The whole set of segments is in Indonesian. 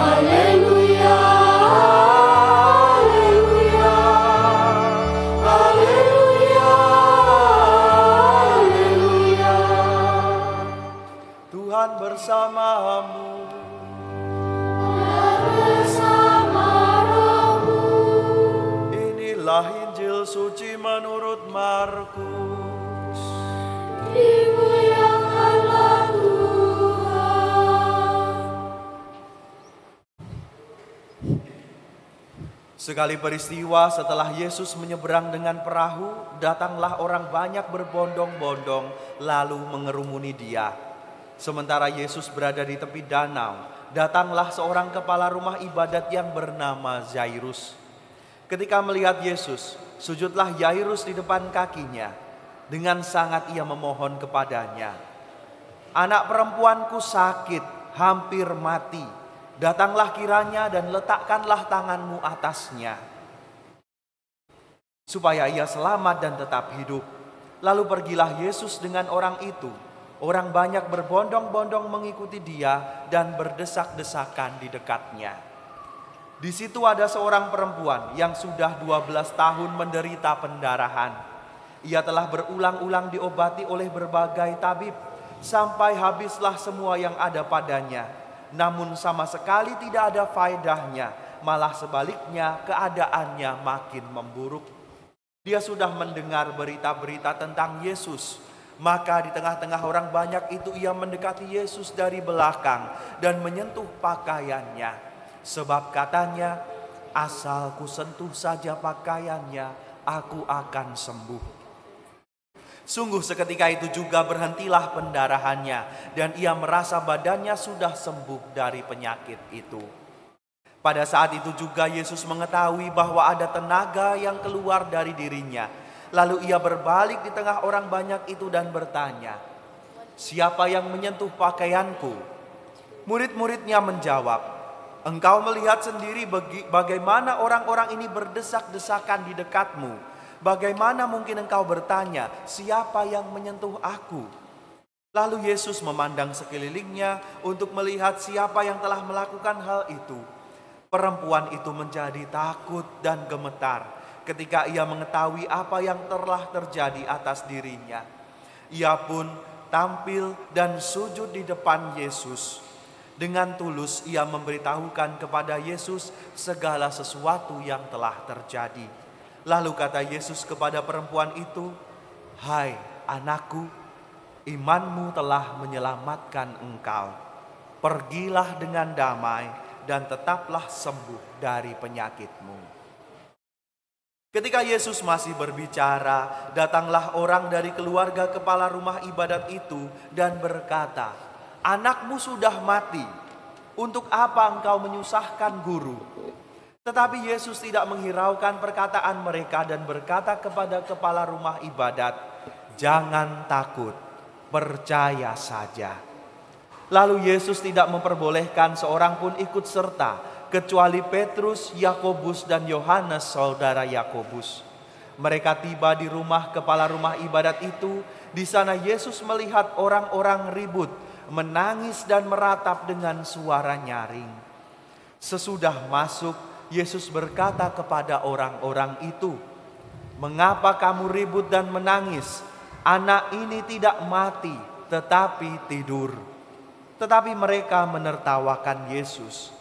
Haleluya, haleluya, haleluya, haleluya. Tuhan bersamamu. Bersama rohmu. Inilah Injil suci menurut Markus. Dimuliakanlah Tuhan. Sekali peristiwa setelah Yesus menyeberang dengan perahu, datanglah orang banyak berbondong-bondong lalu mengerumuni dia. Sementara Yesus berada di tepi danau, datanglah seorang kepala rumah ibadat yang bernama Yairus. Ketika melihat Yesus, sujudlah Yairus di depan kakinya. Dengan sangat ia memohon kepadanya, "Anak perempuanku sakit, hampir mati. Datanglah kiranya dan letakkanlah tanganmu atasnya, supaya ia selamat dan tetap hidup." Lalu pergilah Yesus dengan orang itu. Orang banyak berbondong-bondong mengikuti dia dan berdesak-desakan di dekatnya. Di situ ada seorang perempuan yang sudah 12 tahun menderita pendarahan. Ia telah berulang-ulang diobati oleh berbagai tabib, sampai habislah semua yang ada padanya. Namun sama sekali tidak ada faedahnya, malah sebaliknya keadaannya makin memburuk. Dia sudah mendengar berita-berita tentang Yesus. Maka di tengah-tengah orang banyak itu ia mendekati Yesus dari belakang dan menyentuh pakaiannya. Sebab katanya, "Asal ku sentuh saja pakaiannya, aku akan sembuh." Sungguh seketika itu juga berhentilah pendarahannya dan ia merasa badannya sudah sembuh dari penyakit itu. Pada saat itu juga Yesus mengetahui bahwa ada tenaga yang keluar dari dirinya. Lalu ia berbalik di tengah orang banyak itu dan bertanya, "Siapa yang menyentuh pakaianku?" Murid-muridnya menjawab, "Engkau melihat sendiri bagaimana orang-orang ini berdesak-desakan di dekatmu. Bagaimana mungkin engkau bertanya, 'Siapa yang menyentuh aku?'" Lalu Yesus memandang sekelilingnya untuk melihat siapa yang telah melakukan hal itu. Perempuan itu menjadi takut dan gemetar ketika ia mengetahui apa yang telah terjadi atas dirinya. Ia pun tampil dan sujud di depan Yesus. Dengan tulus ia memberitahukan kepada Yesus segala sesuatu yang telah terjadi. Lalu kata Yesus kepada perempuan itu, "Hai anakku, imanmu telah menyelamatkan engkau. Pergilah dengan damai dan tetaplah sembuh dari penyakitmu." Ketika Yesus masih berbicara, datanglah orang dari keluarga kepala rumah ibadat itu dan berkata, "Anakmu sudah mati. Untuk apa engkau menyusahkan guru?" Tetapi Yesus tidak menghiraukan perkataan mereka dan berkata kepada kepala rumah ibadat, "Jangan takut, percaya saja." Lalu Yesus tidak memperbolehkan seorang pun ikut serta, kecuali Petrus, Yakobus, dan Yohanes, saudara Yakobus. Mereka tiba di rumah kepala rumah ibadat itu. Di sana Yesus melihat orang-orang ribut, menangis dan meratap dengan suara nyaring. Sesudah masuk, Yesus berkata kepada orang-orang itu, "Mengapa kamu ribut dan menangis? Anak ini tidak mati, tetapi tidur." Tetapi mereka menertawakan Yesus.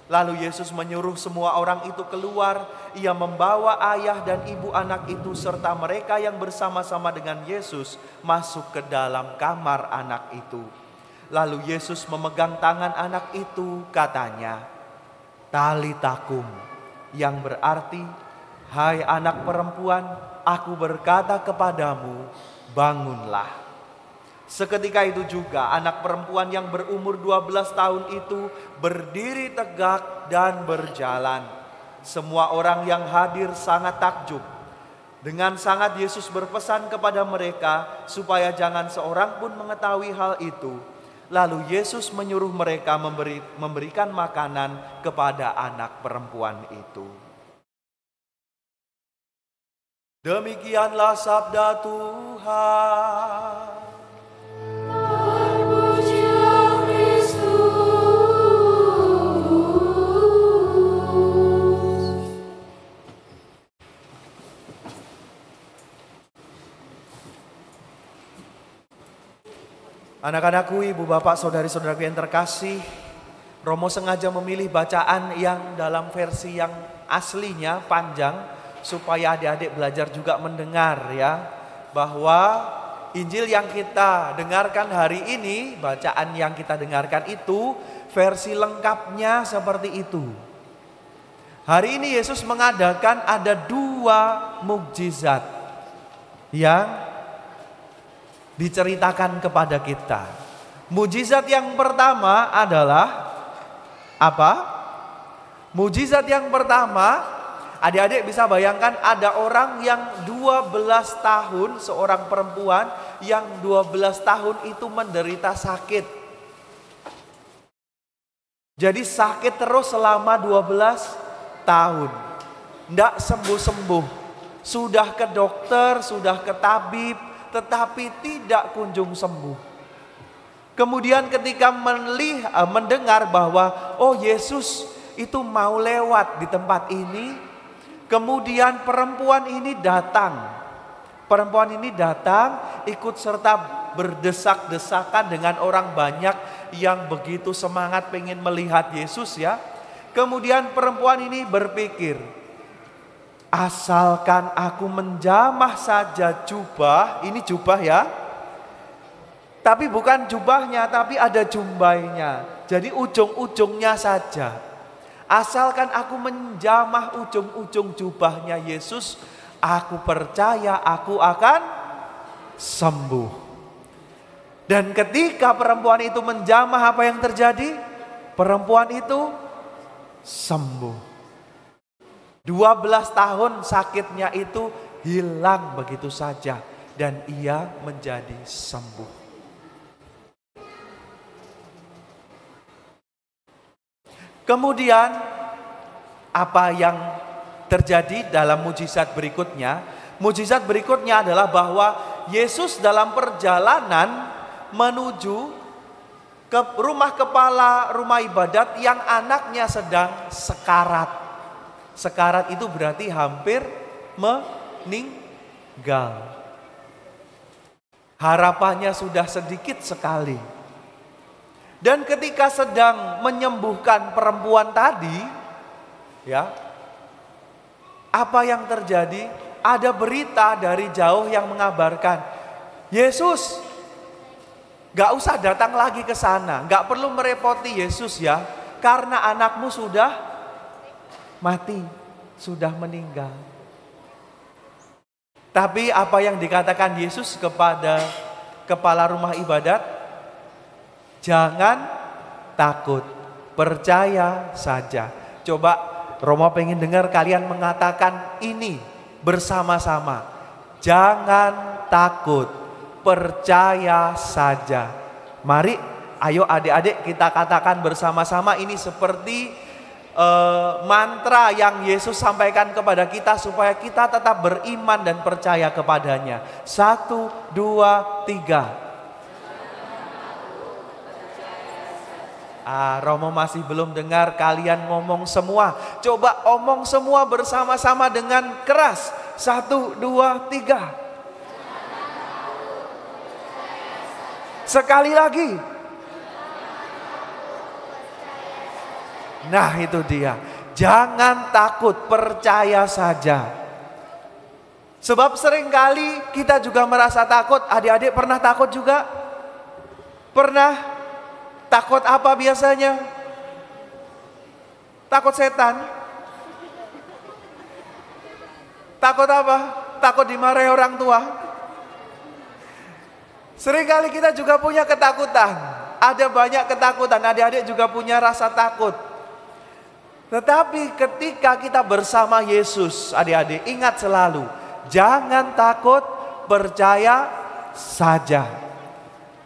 Lalu Yesus menyuruh semua orang itu keluar. Ia membawa ayah dan ibu anak itu serta mereka yang bersama-sama dengan Yesus masuk ke dalam kamar anak itu. Lalu Yesus memegang tangan anak itu, katanya, "Talita kum," yang berarti, "Hai anak perempuan, aku berkata kepadamu, bangunlah." Seketika itu juga anak perempuan yang berumur 12 tahun itu berdiri tegak dan berjalan. Semua orang yang hadir sangat takjub. Dengan sangat Yesus berpesan kepada mereka supaya jangan seorang pun mengetahui hal itu. Lalu Yesus menyuruh mereka memberikan makanan kepada anak perempuan itu. Demikianlah sabda Tuhan. Terpujilah Kristus. Anak-anakku, ibu bapak, saudari-saudaraku yang terkasih, Romo sengaja memilih bacaan yang dalam versi yang aslinya panjang supaya adik-adik belajar juga mendengar ya, bahwa Injil yang kita dengarkan hari ini, bacaan yang kita dengarkan itu versi lengkapnya seperti itu. Hari ini Yesus mengadakan ada 2 mukjizat yang diceritakan kepada kita. Mukjizat yang pertama adalah apa? Mukjizat yang pertama, adik-adik bisa bayangkan ada orang yang 12 tahun, seorang perempuan yang 12 tahun itu menderita sakit. Jadi sakit terus selama 12 tahun. Tidak sembuh-sembuh. Sudah ke dokter, sudah ke tabib, tetapi tidak kunjung sembuh. Kemudian ketika mendengar bahwa Yesus itu mau lewat di tempat ini, kemudian perempuan ini datang. Perempuan ini datang ikut serta berdesak-desakan dengan orang banyak yang begitu semangat pengen melihat Yesus ya. Kemudian perempuan ini berpikir, asalkan aku menjamah saja jubah, ini jubah ya. Tapi bukan jubahnya, tapi ada jumbainya. Jadi ujung-ujungnya saja. Asalkan aku menjamah ujung-ujung jubahnya Yesus, aku percaya aku akan sembuh. Dan ketika perempuan itu menjamah, apa yang terjadi? Perempuan itu sembuh. 12 tahun sakitnya itu hilang begitu saja dan ia menjadi sembuh. Kemudian apa yang terjadi dalam mukjizat berikutnya? Mukjizat berikutnya adalah bahwa Yesus dalam perjalanan menuju ke rumah kepala rumah ibadat yang anaknya sedang sekarat. Sekarat itu berarti hampir meninggal. Harapannya sudah sedikit sekali. Dan ketika sedang menyembuhkan perempuan tadi, ya, apa yang terjadi? Ada berita dari jauh yang mengabarkan, Yesus gak usah datang lagi ke sana, gak perlu merepoti Yesus ya, karena anakmu sudah mati, sudah meninggal. Tapi apa yang dikatakan Yesus kepada kepala rumah ibadat? Jangan takut, percaya saja. Coba Romo pengen dengar kalian mengatakan ini bersama-sama. Jangan takut, percaya saja. Mari, ayo adik-adik kita katakan bersama-sama, ini seperti mantra yang Yesus sampaikan kepada kita supaya kita tetap beriman dan percaya kepadanya. 1, 2, 3. Romo masih belum dengar kalian ngomong semua. Coba omong semua bersama-sama dengan keras. 1, 2, 3. Sekali lagi. Nah itu dia. Jangan takut, percaya saja. Sebab seringkali kita juga merasa takut. Adik-adik pernah takut juga? Pernah? Takut apa biasanya? Takut setan? Takut apa? Takut dimarahi orang tua? Seringkali kita juga punya ketakutan. Ada banyak ketakutan. Adik-adik juga punya rasa takut. Tetapi ketika kita bersama Yesus, adik-adik ingat selalu, jangan takut, percaya saja.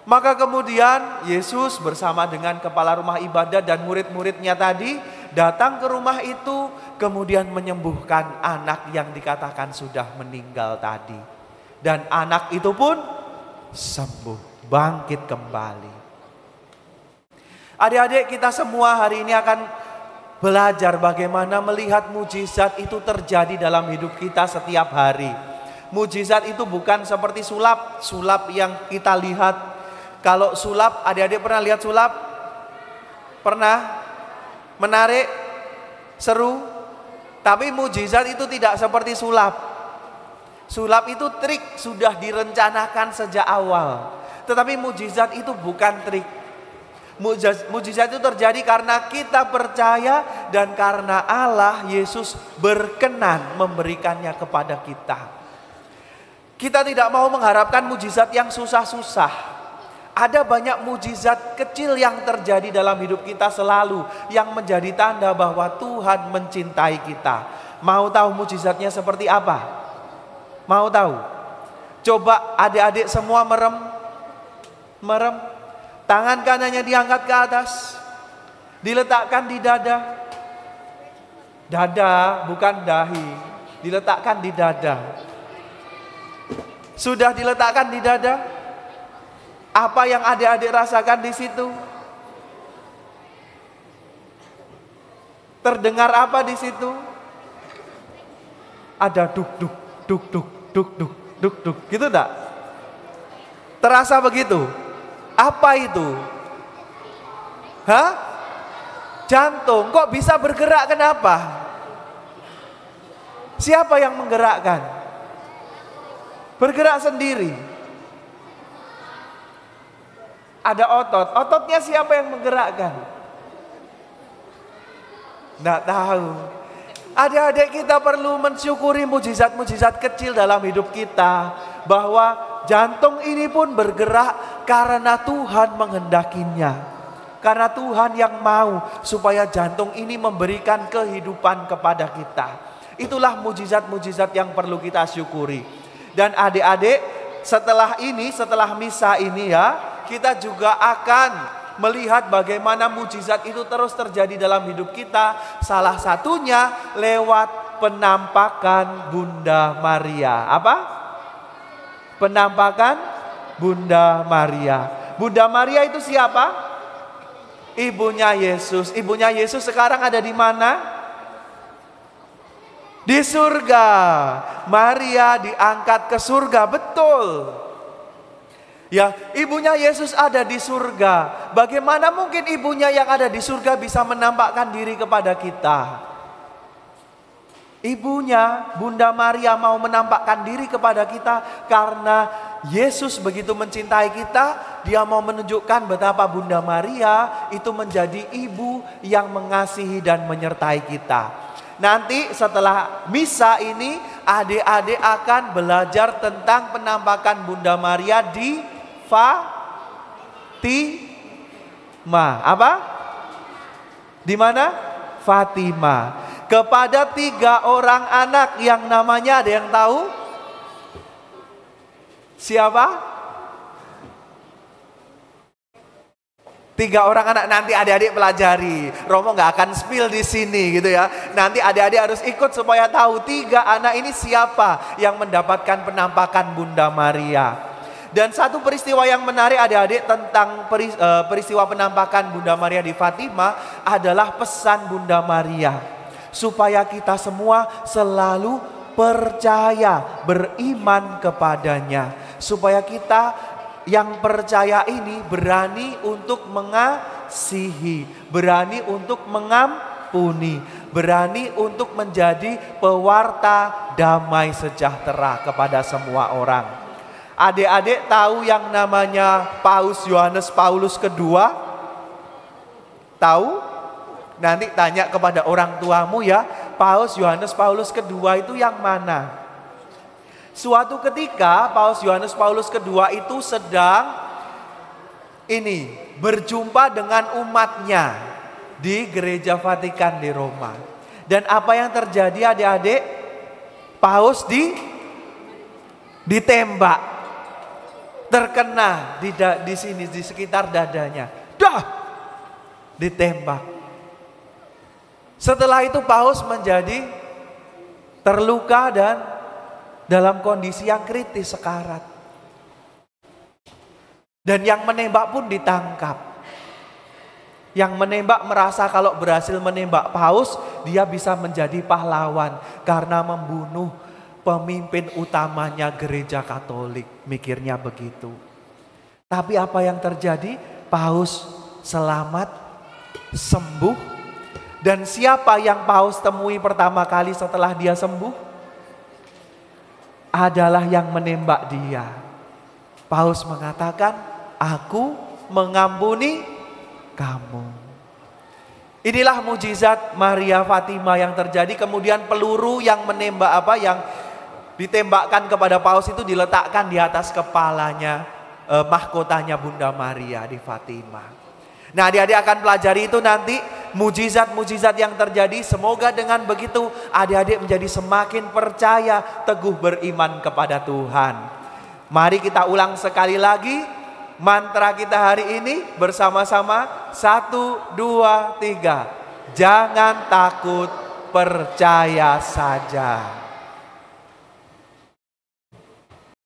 Maka kemudian Yesus bersama dengan kepala rumah ibadah dan murid-muridnya tadi datang ke rumah itu, kemudian menyembuhkan anak yang dikatakan sudah meninggal tadi. Dan anak itu pun sembuh, bangkit kembali. Adik-adik, kita semua hari ini akan belajar bagaimana melihat mujizat itu terjadi dalam hidup kita setiap hari. Mujizat itu bukan seperti sulap yang kita lihat. Kalau sulap, adik-adik pernah lihat sulap? Pernah? Menarik? Seru? Tapi mujizat itu tidak seperti sulap. Sulap itu trik, sudah direncanakan sejak awal. Tetapi mujizat itu bukan trik. Mujizat itu terjadi karena kita percaya dan karena Allah Yesus berkenan memberikannya kepada kita. Kita tidak mau mengharapkan mujizat yang susah-susah. Ada banyak mujizat kecil yang terjadi dalam hidup kita selalu yang menjadi tanda bahwa Tuhan mencintai kita. Mau tahu mujizatnya seperti apa? Mau tahu? Coba adik-adik semua merem. Tangan kanannya diangkat ke atas, diletakkan di dada. Dada, bukan dahi. Diletakkan di dada. Sudah diletakkan di dada? Apa yang adik-adik rasakan di situ? Terdengar apa di situ? Ada duk-duk, duk-duk, duk-duk, duk-duk. Gitu enggak? Terasa begitu? Apa itu? Hah? Jantung. Kok bisa bergerak? Kenapa? Siapa yang menggerakkan? Bergerak sendiri. Ada otot. Ototnya siapa yang menggerakkan? Nggak tahu. Adik-adik kita perlu mensyukuri mujizat-mujizat kecil dalam hidup kita. Bahwa jantung ini pun bergerak karena Tuhan menghendakinya. Karena Tuhan yang mau supaya jantung ini memberikan kehidupan kepada kita. Itulah mujizat-mujizat yang perlu kita syukuri. Dan adik-adik setelah ini, setelah misa ini ya, kita juga akan melihat bagaimana mujizat itu terus terjadi dalam hidup kita. Salah satunya lewat penampakan Bunda Maria. Apa? Penampakan Bunda Maria. Bunda Maria itu siapa? Ibunya Yesus. Ibunya Yesus sekarang ada di mana? Di surga. Maria diangkat ke surga, betul. Ya, ibunya Yesus ada di surga. Bagaimana mungkin ibunya yang ada di surga bisa menampakkan diri kepada kita? Ibunya, Bunda Maria mau menampakkan diri kepada kita karena Yesus begitu mencintai kita. Dia mau menunjukkan betapa Bunda Maria itu menjadi ibu yang mengasihi dan menyertai kita. Nanti setelah misa ini, adik-adik akan belajar tentang penampakan Bunda Maria di Fatima. Apa? Di mana? Fatima. Kepada 3 orang anak yang namanya ada yang tahu? Siapa? 3 orang anak, nanti adik-adik pelajari. Romo nggak akan spill di sini gitu ya. Nanti adik-adik harus ikut supaya tahu 3 anak ini siapa yang mendapatkan penampakan Bunda Maria. Dan satu peristiwa yang menarik adik-adik tentang peristiwa penampakan Bunda Maria di Fatima adalah pesan Bunda Maria. Supaya kita semua selalu percaya, beriman kepadanya. Supaya kita yang percaya ini berani untuk mengasihi, berani untuk mengampuni, berani untuk menjadi pewarta damai sejahtera kepada semua orang. Adik-adik tahu yang namanya Paus Yohanes Paulus II? Tahu? Nanti tanya kepada orang tuamu ya, Paus Yohanes Paulus II itu yang mana? Suatu ketika Paus Yohanes Paulus II itu sedang berjumpa dengan umatnya di Gereja Vatikan di Roma. Dan apa yang terjadi adik-adik? Paus ditembak, terkena di sini di sekitar dadanya. Ditembak. Setelah itu Paus menjadi terluka dan dalam kondisi yang kritis sekarat. Dan yang menembak pun ditangkap. Yang menembak merasa kalau berhasil menembak Paus, dia bisa menjadi pahlawan karena membunuh pemimpin utamanya Gereja Katolik. Mikirnya begitu. Tapi apa yang terjadi? Paus selamat, sembuh. Dan siapa yang Paus temui pertama kali setelah dia sembuh? Adalah yang menembak dia. Paus mengatakan, aku mengampuni kamu. Inilah mujizat Maria Fatima yang terjadi. Kemudian peluru yang menembak yang ditembakkan kepada Paus itu diletakkan di atas kepalanya mahkotanya Bunda Maria di Fatima. Nah, adik-adik akan pelajari itu nanti mujizat-mujizat yang terjadi. Semoga dengan begitu adik-adik menjadi semakin percaya, teguh beriman kepada Tuhan. Mari kita ulang sekali lagi mantra kita hari ini bersama-sama. 1, 2, 3. Jangan takut, percaya saja.